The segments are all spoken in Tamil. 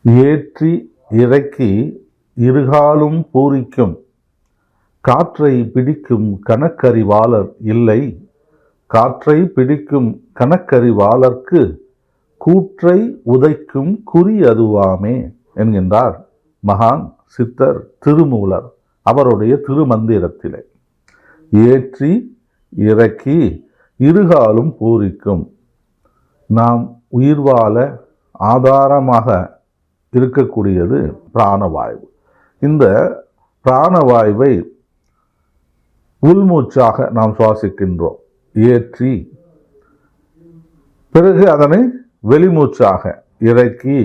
ஏற்றி இறக்கி இருகாலும் பூரிக்கும் காற்றை பிடிக்கும் கணக்கறிவாளர் இல்லை. காற்றை பிடிக்கும் கணக்கறிவாளர்க்கு கூற்றை உதைக்கும் குறி அதுவாமே என்கின்றார் மகான் சித்தர் திருமூலர் அவருடைய திருமந்திரத்திலே. ஏற்றி இறக்கி இருகாலும் பூரிக்கும். நாம் உயிர் வாழ ஆதாரமாக இருக்கக்கூடியது பிராணவாயு. இந்த பிராணவாயுவை உள்மூச்சாக நாம் சுவாசிக்கின்றோம். ஏற்றி பிறகு அதனை வெளிமூச்சாக இறக்கி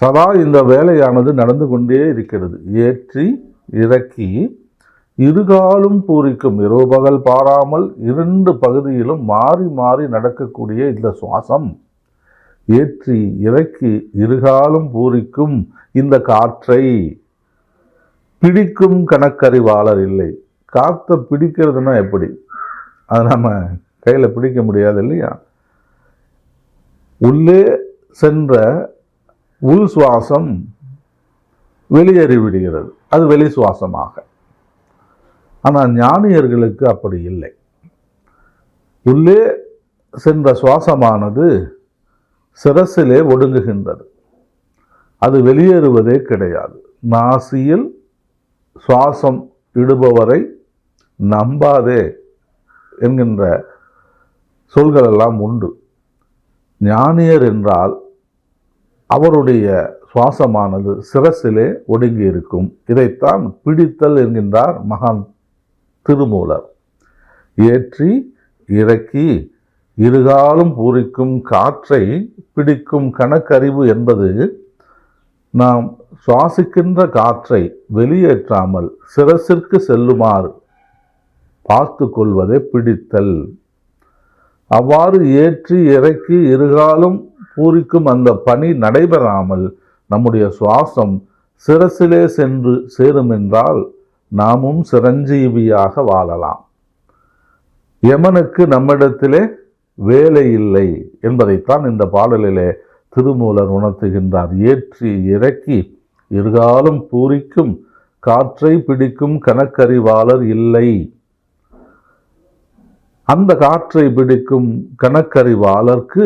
சதா இந்த வேலையானது நடந்து கொண்டே இருக்கிறது. ஏற்றி இறக்கி இருகாலும் பூரிக்கும். இரவு பகல் பாராமல் 2 பகுதியிலும் மாறி மாறி நடக்கக்கூடிய இந்த சுவாசம் ஏற்றி இறக்கி இருகாலும் பூரிக்கும் இந்த காற்றை பிடிக்கும் கணக்கறிவாளர் இல்லை. காற்றை பிடிக்கிறதுனா எப்படி? அதை நம்ம கையில் பிடிக்க முடியாது இல்லையா? உள்ளே சென்ற உள் சுவாசம் வெளியேறி விடுகிறது, அது வெளி சுவாசமாக. ஆனால் ஞானியர்களுக்கு அப்படி இல்லை. உள்ளே சென்ற சுவாசமானது சிரசிலே ஒடுங்குகின்றது, அது வெளியேறுவதே கிடையாது. நாசியில் சுவாசம் இடுபவரை நம்பாதே என்கின்ற சொல்கள் எல்லாம் உண்டு. ஞானியர் என்றால் அவருடைய சுவாசமானது சிரசிலே ஒடுங்கி இருக்கும். இதைத்தான் பிடித்தல் என்கின்றார் மகான் திருமூலர். ஏற்றி இறக்கி இருகாலும் பூரிக்கும் காற்றை பிடிக்கும் கணக்கறிவு என்பது நாம் சுவாசிக்கின்ற காற்றை வெளியேற்றாமல் சிரசிற்கு செல்லுமாறு பார்த்து கொள்வதே பிடித்தல். அவ்வாறு ஏற்றி இறக்கி இருகாலும் பூரிக்கும் அந்த பணி நடைபெறாமல் நம்முடைய சுவாசம் சிரசிலே சென்று சேரும் என்றால் நாமும் சிரஞ்சீவியாக வாழலாம். யமனுக்கு நம்மிடத்திலே வேலை இல்லை என்பதைத்தான் இந்த பாடலிலே திருமூலர் உணர்த்துகின்றார். ஏற்றி இறக்கி இருகாலும் பூரிக்கும் காற்றை பிடிக்கும் கணக்கறிவாளர் இல்லை. அந்த காற்றை பிடிக்கும் கணக்கறிவாளர்க்கு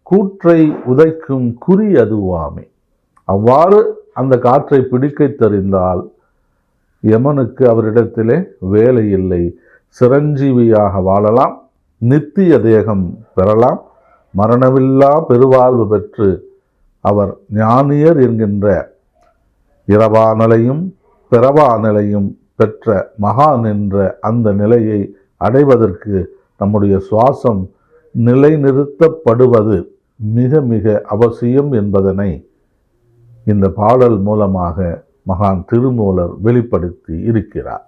கூற்றை உதைக்கும் குறி அதுவாமே. அவ்வாறு அந்த காற்றை பிடிக்க தெரிந்தால் யமனுக்கு அவரிடத்திலே வேலை இல்லை, சிரஞ்சீவியாக வாழலாம், நித்திய தேகம் பெறலாம், மரணமில்லா பெருவாழ்வு பெற்று அவர் ஞானியர் என்கின்ற இரவா நிலையும் பிறவா நிலையும் பெற்ற மகான் என்ற அந்த நிலையை அடைவதற்கு நம்முடைய சுவாசம் நிலைநிறுத்தப்படுவது மிக மிக அவசியம் என்பதனை இந்த பாடல் மூலமாக மகான் திருமூலர் வெளிப்படுத்தி இருக்கிறார்.